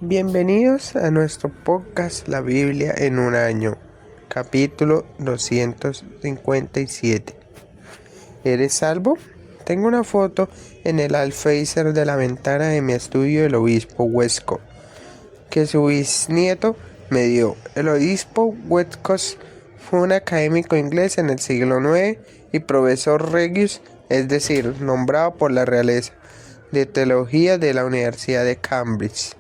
Bienvenidos a nuestro podcast La Biblia en un año, capítulo 257. ¿Eres salvo? Tengo una foto en el alféizar de la ventana de mi estudio del obispo Westcott, que su bisnieto me dio. El obispo Westcott fue un académico inglés en el siglo IX y profesor regius, es decir, nombrado por la realeza de teología de la Universidad de Cambridge.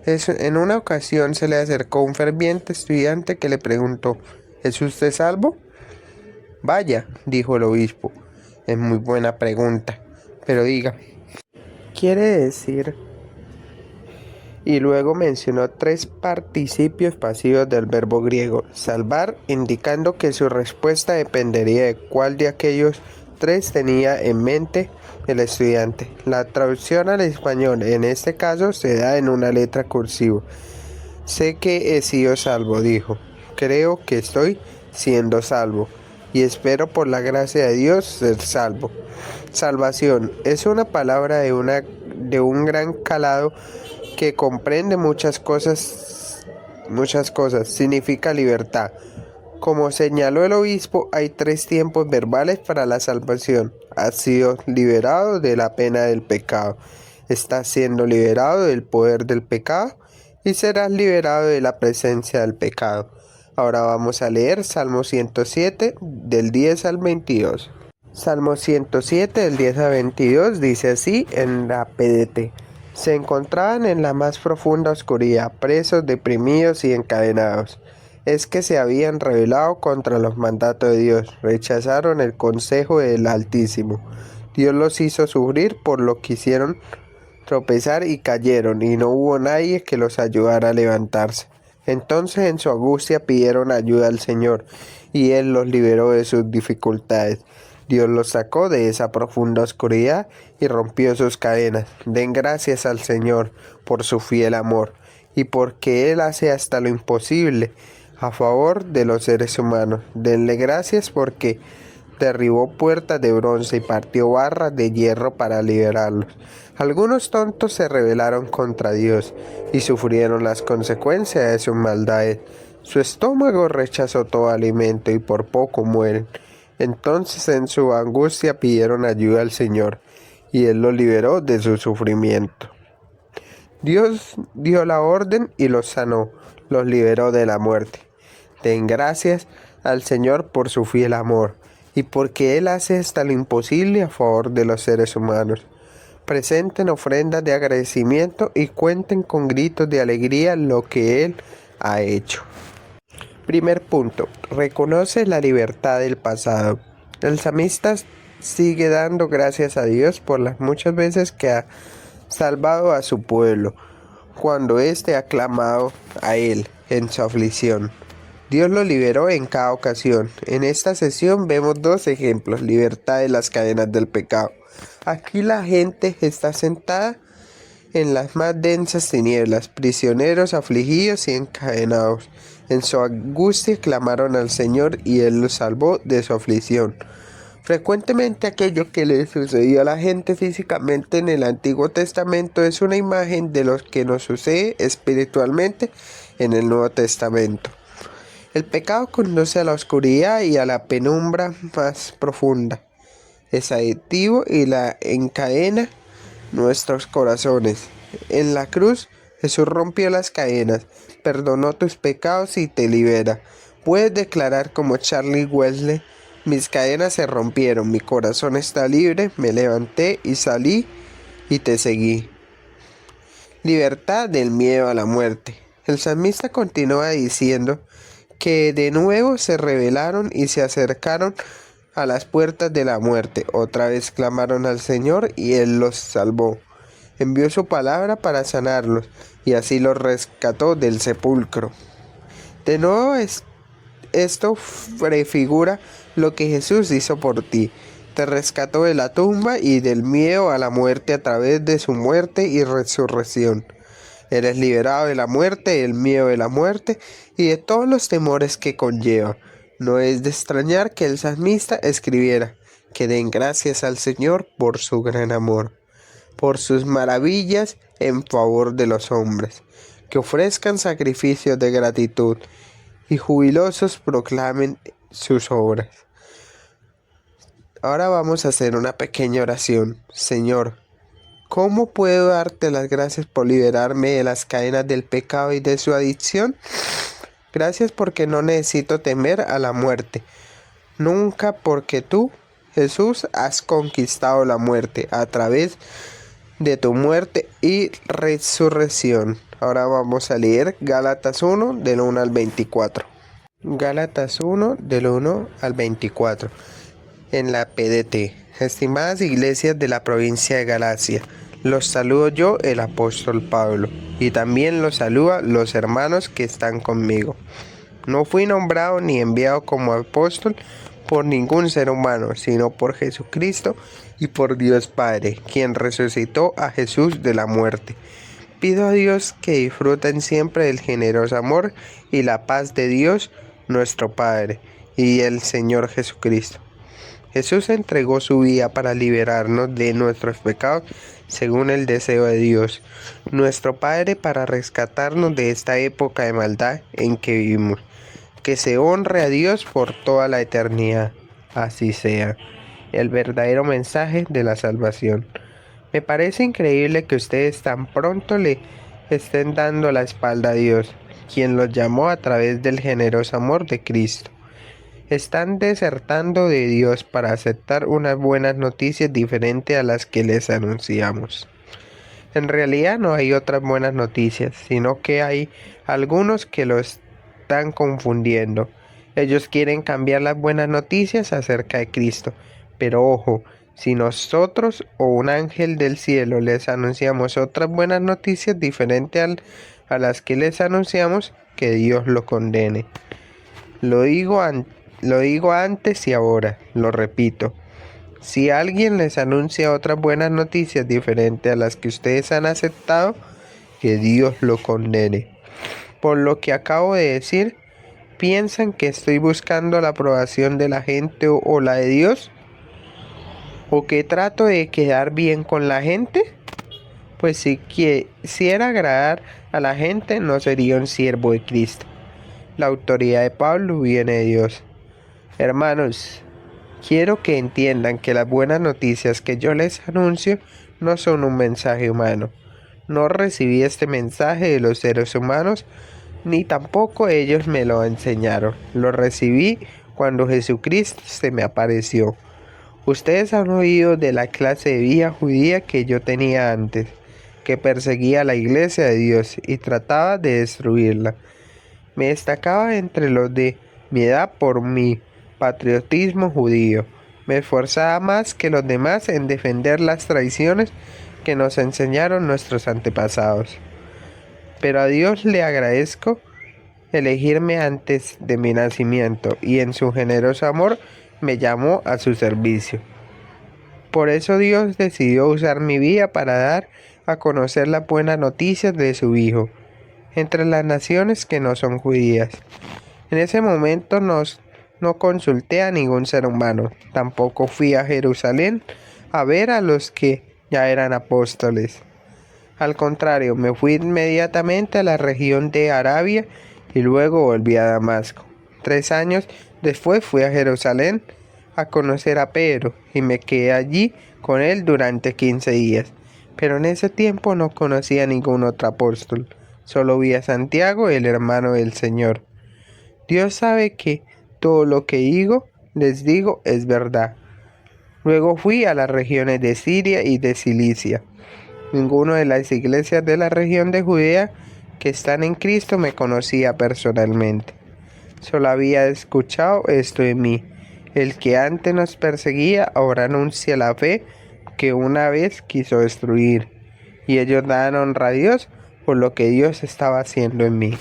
En una ocasión se le acercó un ferviente estudiante que le preguntó: ¿es usted salvo? Vaya, dijo el obispo, es muy buena pregunta, pero diga, quiere decir. Y luego mencionó 3 participios pasivos del verbo griego salvar, indicando que su respuesta dependería de cuál de aquellos 3 tenía en mente el estudiante. La traducción al español en este caso se da en una letra cursiva. Sé que he sido salvo, dijo. Creo que estoy siendo salvo y espero por la gracia de Dios ser salvo. Salvación es una palabra de un gran calado que comprende muchas cosas. Significa libertad. Como señaló el obispo, hay 3 tiempos verbales para la salvación. Has sido liberado de la pena del pecado. Estás siendo liberado del poder del pecado y serás liberado de la presencia del pecado. Ahora vamos a leer Salmo 107 del 10 al 22. Salmo 107 del 10 al 22 dice así en la PDT. Se encontraban en la más profunda oscuridad, presos, deprimidos y encadenados. Es que se habían rebelado contra los mandatos de Dios, rechazaron el consejo del Altísimo. Dios los hizo sufrir por lo que hicieron tropezar y cayeron, y no hubo nadie que los ayudara a levantarse. Entonces en su angustia pidieron ayuda al Señor, y Él los liberó de sus dificultades. Dios los sacó de esa profunda oscuridad y rompió sus cadenas. Den gracias al Señor por su fiel amor, y porque Él hace hasta lo imposible a favor de los seres humanos. Denle gracias porque derribó puertas de bronce y partió barras de hierro para liberarlos. Algunos tontos se rebelaron contra Dios y sufrieron las consecuencias de sus maldades. Su estómago rechazó todo alimento y por poco mueren. Entonces en su angustia pidieron ayuda al Señor y Él los liberó de su sufrimiento. Dios dio la orden y los sanó, los liberó de la muerte. Den gracias al Señor por su fiel amor y porque Él hace hasta lo imposible a favor de los seres humanos. Presenten ofrendas de agradecimiento y cuenten con gritos de alegría lo que Él ha hecho. Primer punto, reconoce la libertad del pasado. El salmista sigue dando gracias a Dios por las muchas veces que ha salvado a su pueblo, cuando éste ha clamado a Él en su aflicción. Dios lo liberó en cada ocasión. En esta sesión vemos 2 ejemplos: libertad de las cadenas del pecado. Aquí la gente está sentada en las más densas tinieblas, prisioneros, afligidos y encadenados. En su angustia clamaron al Señor y Él los salvó de su aflicción. Frecuentemente aquello que le sucedió a la gente físicamente en el Antiguo Testamento es una imagen de lo que nos sucede espiritualmente en el Nuevo Testamento. El pecado conduce a la oscuridad y a la penumbra más profunda. Es adictivo y la encadena nuestros corazones. En la cruz, Jesús rompió las cadenas, perdonó tus pecados y te libera. Puedes declarar como Charlie Wesley: mis cadenas se rompieron, mi corazón está libre, me levanté y salí y te seguí. Libertad del miedo a la muerte. El salmista continúa diciendo que de nuevo se rebelaron y se acercaron a las puertas de la muerte. Otra vez clamaron al Señor y Él los salvó. Envió su palabra para sanarlos y así los rescató del sepulcro. De nuevo esto prefigura lo que Jesús hizo por ti. Te rescató de la tumba y del miedo a la muerte a través de su muerte y resurrección. Eres liberado de la muerte, del miedo de la muerte y de todos los temores que conlleva. No es de extrañar que el salmista escribiera que den gracias al Señor por su gran amor, por sus maravillas en favor de los hombres. que ofrezcan sacrificios de gratitud y jubilosos proclamen sus obras. Ahora vamos a hacer una pequeña oración. Señor, ¿cómo puedo darte las gracias por liberarme de las cadenas del pecado y de su adicción? Gracias porque no necesito temer a la muerte. Nunca, porque tú, Jesús, has conquistado la muerte a través de tu muerte y resurrección. Ahora vamos a leer Gálatas 1 del 1 al 24. Gálatas 1 del 1 al 24. En la PDT. Estimadas iglesias de la provincia de Galacia, los saludo yo, el apóstol Pablo, y también los saluda los hermanos que están conmigo. No fui nombrado ni enviado como apóstol por ningún ser humano, sino por Jesucristo y por Dios Padre, quien resucitó a Jesús de la muerte. Pido a Dios que disfruten siempre del generoso amor y la paz de Dios, nuestro Padre, y el Señor Jesucristo. Jesús entregó su vida para liberarnos de nuestros pecados según el deseo de Dios, nuestro Padre, para rescatarnos de esta época de maldad en que vivimos. Que se honre a Dios por toda la eternidad. Así sea. El verdadero mensaje de la salvación. Me parece increíble que ustedes tan pronto le estén dando la espalda a Dios, quien los llamó a través del generoso amor de Cristo. Están desertando de Dios para aceptar unas buenas noticias diferentes a las que les anunciamos. En realidad no hay otras buenas noticias, sino que hay algunos que lo están confundiendo. Ellos quieren cambiar las buenas noticias acerca de Cristo, pero ojo, si nosotros o un ángel del cielo les anunciamos otras buenas noticias diferentes a las que les anunciamos, que Dios lo condene. Lo digo antes y ahora, lo repito. Si alguien les anuncia otras buenas noticias diferentes a las que ustedes han aceptado, que Dios lo condene. Por lo que acabo de decir, ¿piensan que estoy buscando la aprobación de la gente o la de Dios? ¿O que trato de quedar bien con la gente? Pues si quisiera agradar a la gente, no sería un siervo de Cristo. La autoridad de Pablo viene de Dios. Hermanos, quiero que entiendan que las buenas noticias que yo les anuncio no son un mensaje humano. No recibí este mensaje de los seres humanos, ni tampoco ellos me lo enseñaron. Lo recibí cuando Jesucristo se me apareció. Ustedes han oído de la clase de vida judía que yo tenía antes, que perseguía a la iglesia de Dios y trataba de destruirla. Me destacaba entre los de mi edad por mi patriotismo judío. Me esforzaba más que los demás en defender las tradiciones que nos enseñaron nuestros antepasados. Pero a Dios le agradezco elegirme antes de mi nacimiento y en su generoso amor me llamó a su servicio. Por eso Dios decidió usar mi vida para dar a conocer las buenas noticias de su Hijo entre las naciones que no son judías. En ese momento no consulté a ningún ser humano, tampoco fui a Jerusalén a ver a los que ya eran apóstoles. Al contrario, me fui inmediatamente a la región de Arabia y luego volví a Damasco. 3 años después fui a Jerusalén a conocer a Pedro y me quedé allí con él durante 15 días. Pero en ese tiempo no conocí a ningún otro apóstol, solo vi a Santiago, el hermano del Señor. Dios sabe que todo lo que les digo es verdad. Luego fui a las regiones de Siria y de Cilicia. Ninguna de las iglesias de la región de Judea que están en Cristo me conocía personalmente. Solo había escuchado esto de mí. El que antes nos perseguía ahora anuncia la fe que una vez quiso destruir. Y ellos dan honra a Dios por lo que Dios estaba haciendo en mí.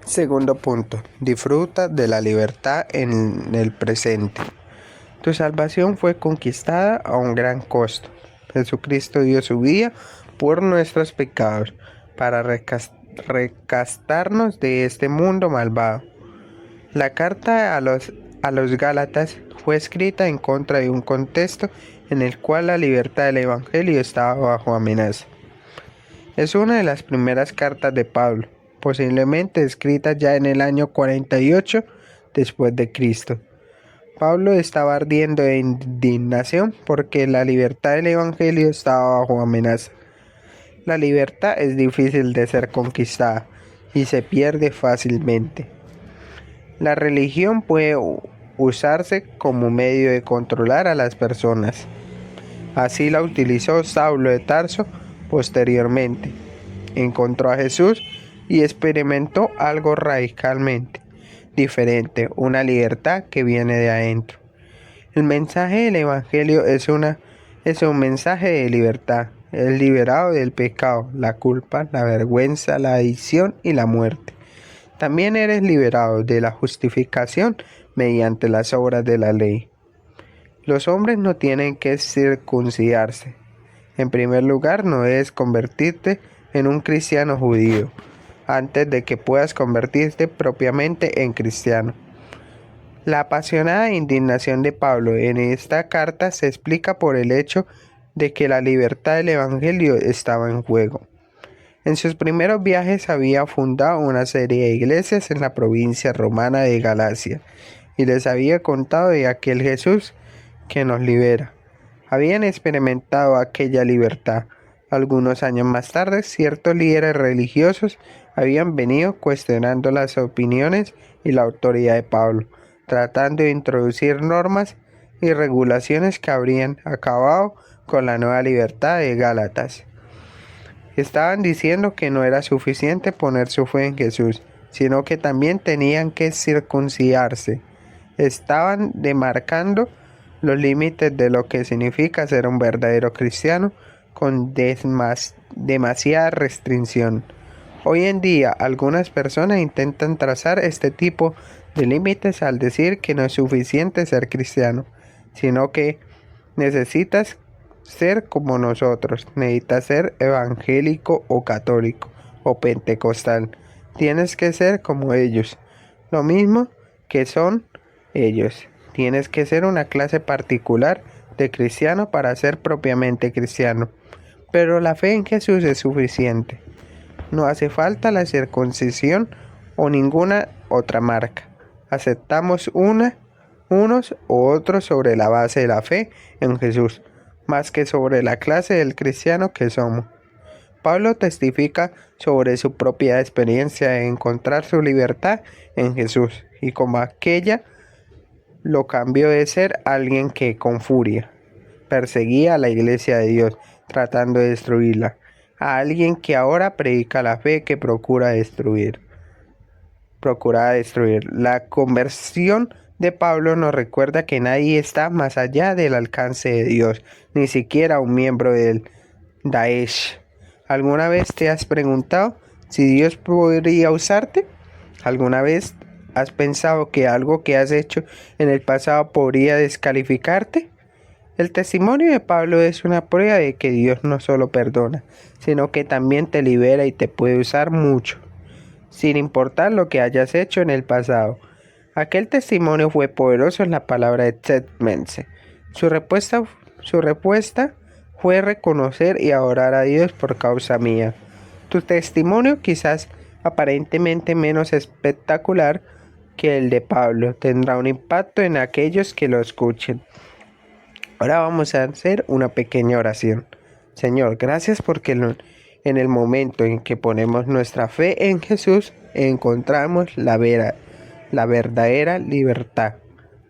Segundo punto. Disfruta de la libertad en el presente. Tu salvación fue conquistada a un gran costo. Jesucristo dio su vida por nuestros pecados para rescatarnos de este mundo malvado. La carta a los Gálatas fue escrita en contra de un contexto en el cual la libertad del Evangelio estaba bajo amenaza. Es una de las primeras cartas de Pablo, posiblemente escrita ya en el año 48 después de Cristo. Pablo estaba ardiendo de indignación porque la libertad del Evangelio estaba bajo amenaza. La libertad es difícil de ser conquistada y se pierde fácilmente. La religión puede usarse como medio de controlar a las personas. Así la utilizó Saulo de Tarso posteriormente. Encontró a Jesús y experimentó algo radicalmente diferente, una libertad que viene de adentro. El mensaje del Evangelio es un mensaje de libertad. Es liberado del pecado, la culpa, la vergüenza, la adicción y la muerte. También eres liberado de la justificación mediante las obras de la ley. Los hombres no tienen que circuncidarse. En primer lugar, no debes convertirte en un cristiano judío antes de que puedas convertirte propiamente en cristiano. La apasionada indignación de Pablo en esta carta se explica por el hecho de que la libertad del Evangelio estaba en juego. En sus primeros viajes había fundado una serie de iglesias en la provincia romana de Galacia y les había contado de aquel Jesús que nos libera. Habían experimentado aquella libertad. Algunos años más tarde, ciertos líderes religiosos habían venido cuestionando las opiniones y la autoridad de Pablo, tratando de introducir normas y regulaciones que habrían acabado con la nueva libertad de Gálatas. Estaban diciendo que no era suficiente poner su fe en Jesús, sino que también tenían que circuncidarse. Estaban demarcando los límites de lo que significa ser un verdadero cristiano con demasiada restricción. Hoy en día, algunas personas intentan trazar este tipo de límites al decir que no es suficiente ser cristiano, sino que necesitas ser como nosotros, necesitas ser evangélico o católico o pentecostal. Tienes que ser como ellos, lo mismo que son ellos. Tienes que ser una clase particular de cristiano para ser propiamente cristiano. Pero la fe en Jesús es suficiente. No hace falta la circuncisión o ninguna otra marca. Aceptamos unos u otros sobre la base de la fe en Jesús, más que sobre la clase del cristiano que somos. Pablo testifica sobre su propia experiencia de encontrar su libertad en Jesús y como aquella lo cambió de ser alguien que con furia perseguía a la iglesia de Dios, tratando de destruirla, a alguien que ahora predica la fe que procura destruir. La conversión de Pablo nos recuerda que nadie está más allá del alcance de Dios, ni siquiera un miembro del Daesh. ¿Alguna vez te has preguntado si Dios podría usarte? ¿Alguna vez has pensado que algo que has hecho en el pasado podría descalificarte? El testimonio de Pablo es una prueba de que Dios no solo perdona, sino que también te libera y te puede usar mucho, sin importar lo que hayas hecho en el pasado. Aquel testimonio fue poderoso en la palabra de Ted Mense. Su respuesta fue reconocer y adorar a Dios por causa mía. Tu testimonio, quizás aparentemente menos espectacular que el de Pablo, tendrá un impacto en aquellos que lo escuchen. Ahora vamos a hacer una pequeña oración. Señor, gracias porque en el momento en que ponemos nuestra fe en Jesús, encontramos la verdadera libertad.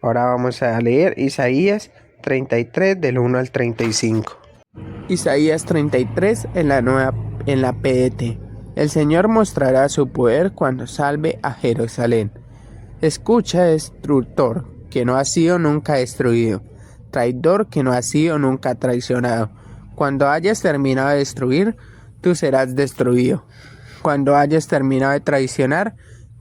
Ahora vamos a leer Isaías 33 del 1 al 35. Isaías 33 en la PDT. El Señor mostrará su poder cuando salve a Jerusalén. Escucha, destructor, que no ha sido nunca destruido, traidor que no ha sido nunca traicionado. Cuando hayas terminado de destruir, tú serás destruido. Cuando hayas terminado de traicionar,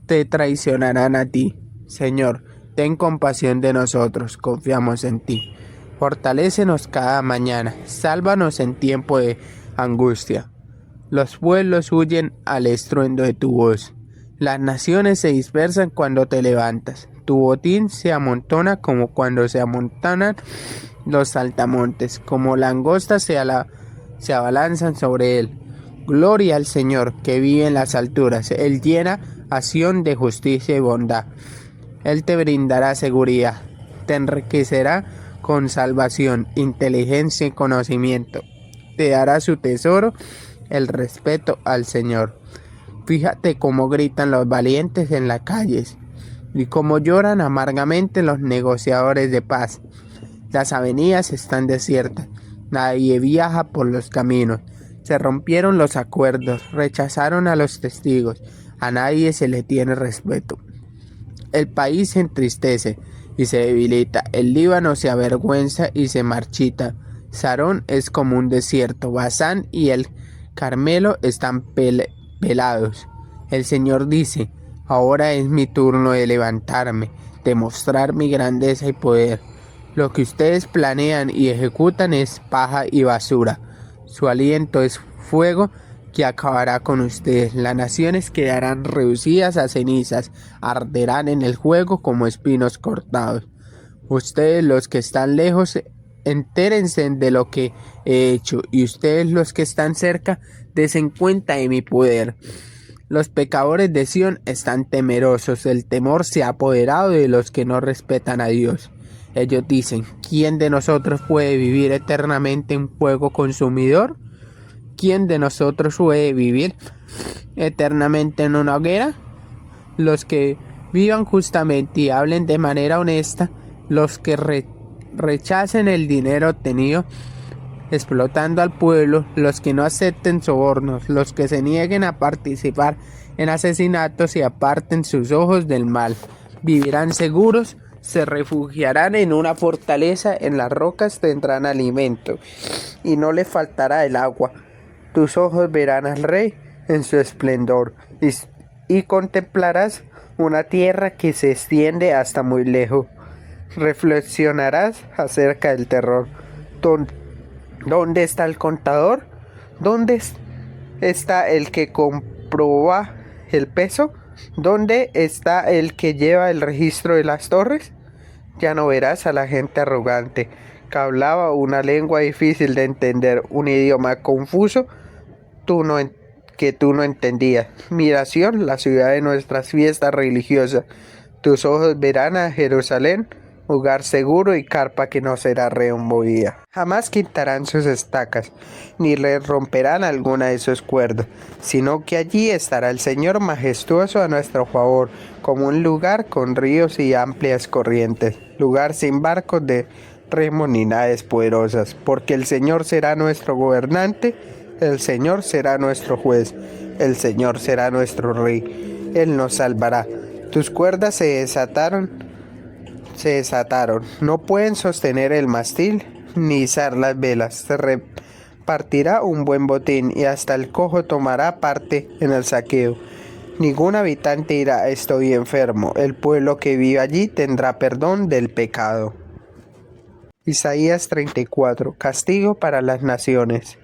te traicionarán a ti. Señor, ten compasión de nosotros, confiamos en ti. Fortalécenos cada mañana, sálvanos en tiempo de angustia. Los pueblos huyen al estruendo de tu voz. Las naciones se dispersan cuando te levantas. Tu botín se amontona como cuando se amontonan los saltamontes, como langostas se abalanzan sobre él. Gloria al Señor que vive en las alturas. Él llena a Sión de justicia y bondad. Él te brindará seguridad, te enriquecerá con salvación, inteligencia y conocimiento. Te dará su tesoro, el respeto al Señor. Fíjate cómo gritan los valientes en las calles y cómo lloran amargamente los negociadores de paz. Las avenidas están desiertas, nadie viaja por los caminos. Se rompieron los acuerdos, rechazaron a los testigos, a nadie se le tiene respeto. El país se entristece y se debilita, el Líbano se avergüenza y se marchita. Sarón es como un desierto, Basán y el Carmelo están pelados. El Señor dice: ahora es mi turno de levantarme, de mostrar mi grandeza y poder. Lo que ustedes planean y ejecutan es paja y basura. Su aliento es fuego que acabará con ustedes. Las naciones quedarán reducidas a cenizas, arderán en el fuego como espinos cortados. Ustedes, los que están lejos, entérense de lo que he hecho, y ustedes, los que están cerca, desen cuenta de mi poder. Los pecadores de Sión están temerosos, el temor se ha apoderado de los que no respetan a Dios. Ellos dicen: ¿quién de nosotros puede vivir eternamente en fuego consumidor? ¿Quién de nosotros puede vivir eternamente en una hoguera? Los que vivan justamente y hablen de manera honesta, los que rechacen el dinero obtenido explotando al pueblo, los que no acepten sobornos, los que se nieguen a participar en asesinatos y aparten sus ojos del mal, vivirán seguros, se refugiarán en una fortaleza, en las rocas tendrán alimento y no les faltará el agua. Tus ojos verán al Rey en su esplendor y contemplarás una tierra que se extiende hasta muy lejos. Reflexionarás acerca del terror. ¿Dónde está el contador? ¿Dónde está el que comprueba el peso? ¿Dónde está el que lleva el registro de las torres? Ya no verás a la gente arrogante, que hablaba una lengua difícil de entender, un idioma confuso que tú no entendías. Mira Sión, la ciudad de nuestras fiestas religiosas. Tus ojos verán a Jerusalén, lugar seguro y carpa que no será removida. Jamás quitarán sus estacas, ni le romperán alguna de sus cuerdas, sino que allí estará el Señor majestuoso a nuestro favor, como un lugar con ríos y amplias corrientes, lugar sin barcos de remo ni naves poderosas, porque el Señor será nuestro gobernante, el Señor será nuestro juez, el Señor será nuestro rey, Él nos salvará. Tus cuerdas se desataron, no pueden sostener el mástil ni izar las velas. Se repartirá un buen botín y hasta el cojo tomará parte en el saqueo. Ningún habitante dirá: estoy enfermo. El pueblo que vive allí tendrá perdón del pecado. Isaías 34. Castigo para las naciones.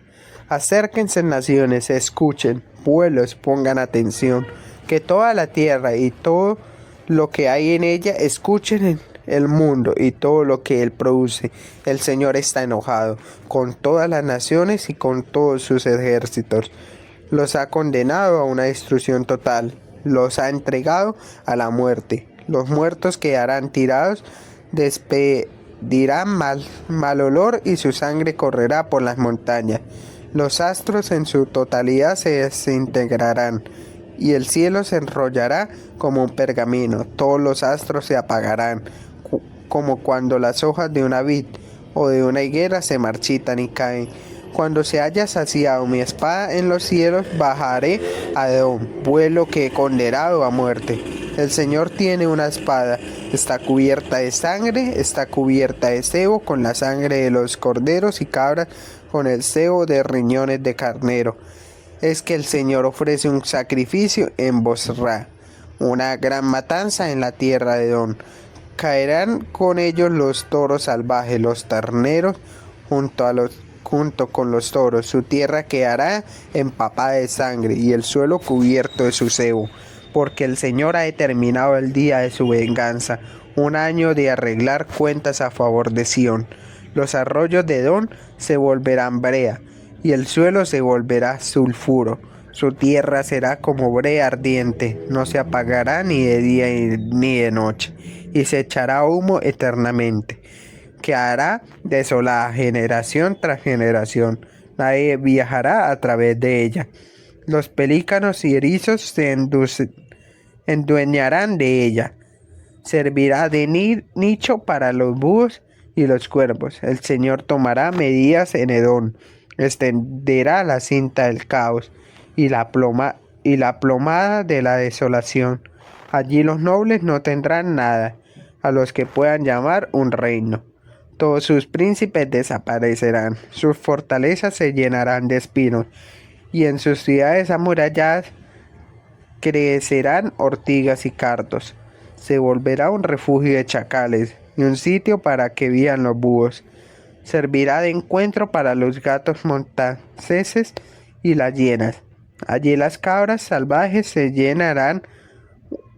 Acérquense, naciones, escuchen, pueblos, pongan atención, que toda la tierra y todo lo que hay en ella escuchen el mundo y todo lo que él produce. El Señor está enojado con todas las naciones y con todos sus ejércitos. Los ha condenado a una destrucción total, los ha entregado a la muerte. Los muertos quedarán tirados, despedirán mal olor y su sangre correrá por las montañas. Los astros en su totalidad se desintegrarán y el cielo se enrollará como un pergamino. Todos los astros se apagarán, como cuando las hojas de una vid o de una higuera se marchitan y caen. Cuando se haya saciado mi espada en los cielos, bajaré a Edom, pueblo que he condenado a muerte. El Señor tiene una espada, está cubierta de sangre, está cubierta de sebo, con la sangre de los corderos y cabras, con el sebo de riñones de carnero. Es que el Señor ofrece un sacrificio en Bosra, una gran matanza en la tierra de Edom. Caerán con ellos los toros salvajes, los terneros junto con los toros. Su tierra quedará empapada de sangre y el suelo cubierto de su sebo, porque el Señor ha determinado el día de su venganza, un año de arreglar cuentas a favor de Sión. Los arroyos de Edom se volverán brea y el suelo se volverá sulfuro. Su tierra será como brea ardiente, no se apagará ni de día ni de noche, y se echará humo eternamente. Quedará desolada generación tras generación. Nadie viajará a través de ella. Los pelícanos y erizos se endueñarán de ella. Servirá de nicho para los búhos y los cuervos. El Señor tomará medidas en Edom, extenderá la cinta del caos y la plomada de la desolación. Allí los nobles no tendrán nada, a los que puedan llamar un reino. Todos sus príncipes desaparecerán, sus fortalezas se llenarán de espinos, y en sus ciudades amuralladas crecerán ortigas y cardos. Se volverá un refugio de chacales y un sitio para que vivan los búhos. Servirá de encuentro para los gatos montaceses y las hienas. Allí las cabras salvajes se llenarán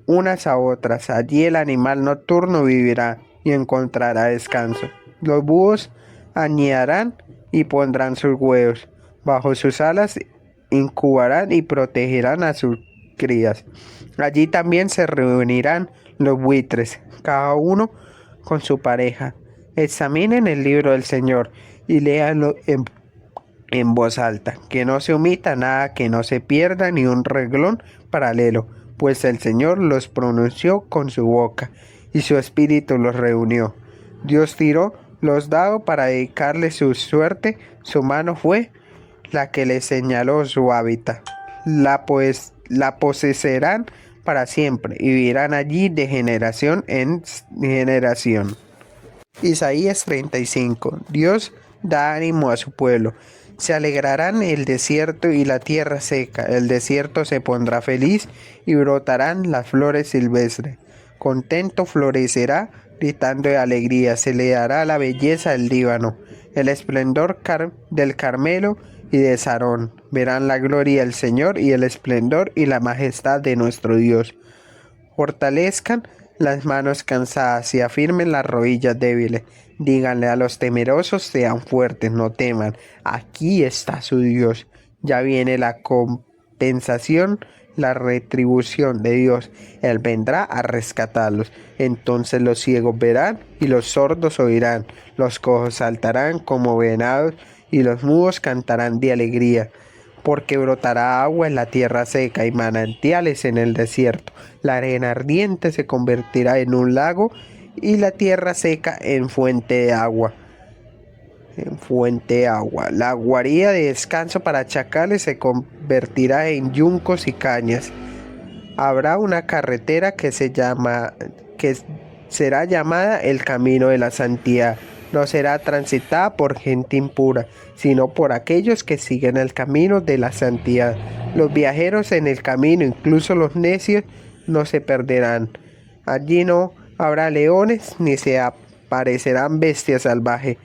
unas a otras. Allí el animal nocturno vivirá y encontrará descanso. Los búhos anidarán y pondrán sus huevos. Bajo sus alas incubarán y protegerán a sus crías. Allí también se reunirán los buitres, cada uno con su pareja. Examinen el libro del Señor y léanlo en voz alta, que no se omita nada, que no se pierda ni un renglón paralelo, pues el Señor los pronunció con su boca y su espíritu los reunió. Dios tiró los dados para dedicarle su suerte, su mano fue la que le señaló su hábitat. La poseerán para siempre y vivirán allí de generación en generación. Isaías 35. Dios da ánimo a su pueblo. Se alegrarán el desierto y la tierra seca. El desierto se pondrá feliz y brotarán las flores silvestres. Contento florecerá, gritando de alegría. Se le dará la belleza del Líbano, el esplendor del Carmelo y de Sarón. Verán la gloria del Señor y el esplendor y la majestad de nuestro Dios. Fortalezcan las manos cansadas y afirmen las rodillas débiles. Díganle a los temerosos, sean fuertes, no teman. Aquí está su Dios. Ya viene la compensación, la retribución de Dios. Él vendrá a rescatarlos. Entonces los ciegos verán y los sordos oirán. Los cojos saltarán como venados y los mudos cantarán de alegría. Porque brotará agua en la tierra seca y manantiales en el desierto. La arena ardiente se convertirá en un lago y la tierra seca en fuente de agua. La guarida de descanso para chacales se convertirá en yuncos y cañas. Habrá una carretera que será llamada el camino de la santidad. No será transitada por gente impura, sino por aquellos que siguen el camino de la santidad. Los viajeros en el camino, incluso los necios, no se perderán. Allí no habrá leones, ni se aparecerán bestias salvajes.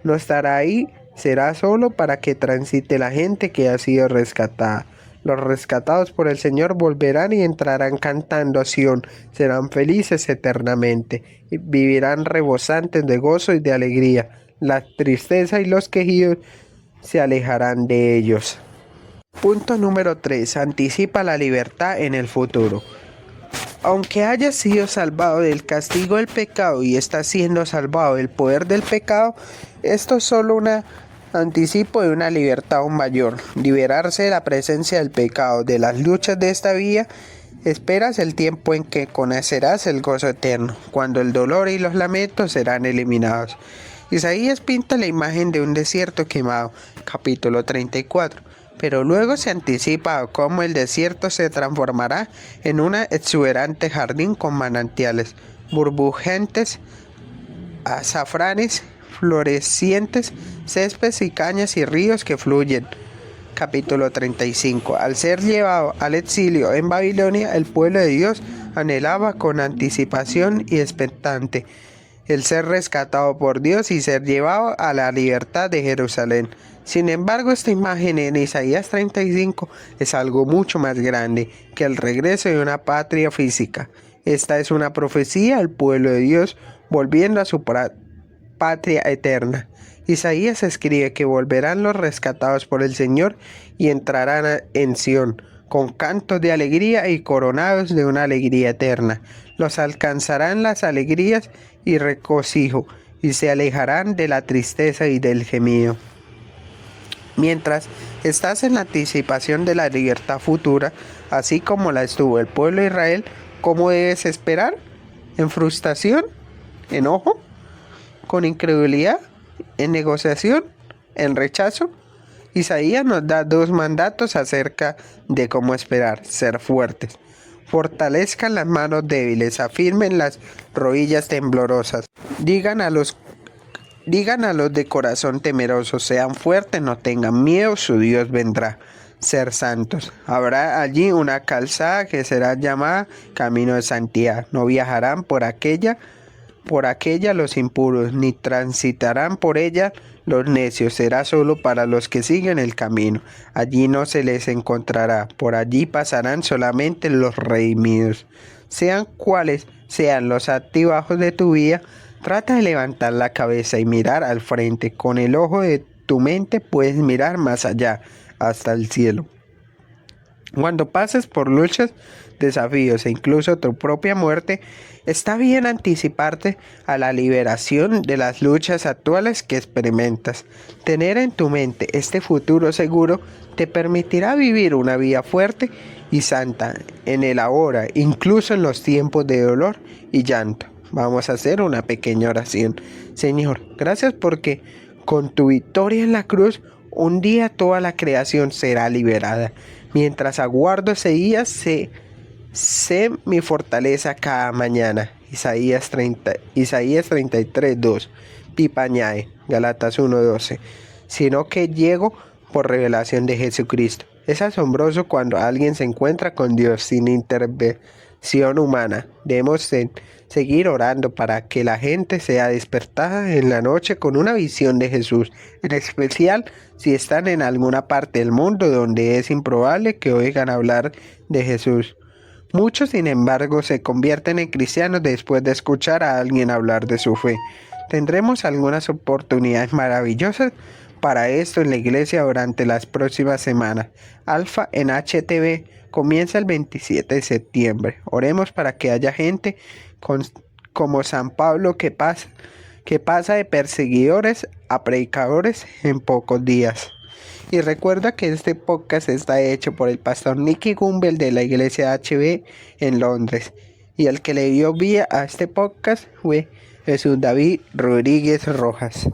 No estará ahí, será solo para que transite la gente que ha sido rescatada. Los rescatados por el Señor volverán y entrarán cantando a Sión, serán felices eternamente, y vivirán rebosantes de gozo y de alegría. La tristeza y los quejidos se alejarán de ellos. Punto número 3. Anticipa la libertad en el futuro. Aunque haya sido salvado del castigo del pecado y está siendo salvado del poder del pecado, esto es solo un anticipo de una libertad aún mayor. Liberarse de la presencia del pecado, de las luchas de esta vida. Esperas el tiempo en que conocerás el gozo eterno, cuando el dolor y los lamentos serán eliminados. Isaías pinta la imagen de un desierto quemado, capítulo 34. Pero luego se anticipa a cómo el desierto se transformará en un exuberante jardín con manantiales, burbujantes, azafranes, florecientes, céspedes y cañas y ríos que fluyen. Capítulo 35. Al ser llevado al exilio en Babilonia, el pueblo de Dios anhelaba con anticipación y expectante el ser rescatado por Dios y ser llevado a la libertad de Jerusalén. Sin embargo, esta imagen en Isaías 35 es algo mucho más grande que el regreso de una patria física. Esta es una profecía al pueblo de Dios volviendo a su patria eterna. Isaías escribe que volverán los rescatados por el Señor y entrarán en Sión con cantos de alegría y coronados de una alegría eterna. Los alcanzarán las alegrías y regocijo, y se alejarán de la tristeza y del gemido. Mientras estás en la anticipación de la libertad futura, así como la estuvo el pueblo de Israel, ¿cómo debes esperar? ¿En frustración? ¿Enojo? ¿Con incredulidad? ¿En negociación? ¿En rechazo? Isaías nos da dos mandatos acerca de cómo esperar: ser fuertes. Fortalezcan las manos débiles, afirmen las rodillas temblorosas. Digan a los de corazón temeroso: sean fuertes, no tengan miedo, su Dios vendrá. Ser santos. Habrá allí una calzada que será llamada Camino de Santidad. No viajarán por aquella los impuros, ni transitarán por ella los necios. Será solo para los que siguen el camino. Allí no se les encontrará. Por allí pasarán solamente los redimidos. Sean cuales sean los altibajos de tu vida, trata de levantar la cabeza y mirar al frente. Con el ojo de tu mente puedes mirar más allá, hasta el cielo. Cuando pases por luchas, desafíos e incluso tu propia muerte, está bien anticiparte a la liberación de las luchas actuales que experimentas. Tener en tu mente este futuro seguro te permitirá vivir una vida fuerte y santa en el ahora, incluso en los tiempos de dolor y llanto. Vamos a hacer una pequeña oración. Señor, gracias porque con tu victoria en la cruz, un día toda la creación será liberada. Mientras aguardo ese día, sé mi fortaleza cada mañana. Isaías 33:2. Pipa añade, Gálatas 1:12. Sino que llego por revelación de Jesucristo. Es asombroso cuando alguien se encuentra con Dios sin intervención humana. Debemos seguir orando para que la gente sea despertada en la noche con una visión de Jesús, en especial si están en alguna parte del mundo donde es improbable que oigan hablar de Jesús. Muchos, sin embargo, se convierten en cristianos después de escuchar a alguien hablar de su fe. Tendremos algunas oportunidades maravillosas para esto en la iglesia durante las próximas semanas. Alfa en HTV comienza el 27 de septiembre. Oremos para que haya gente como San Pablo que pasa de perseguidores a predicadores en pocos días. Y recuerda que este podcast está hecho por el pastor Nicky Gumbel de la iglesia HB en Londres. Y el que le dio vía a este podcast fue Jesús David Rodríguez Rojas.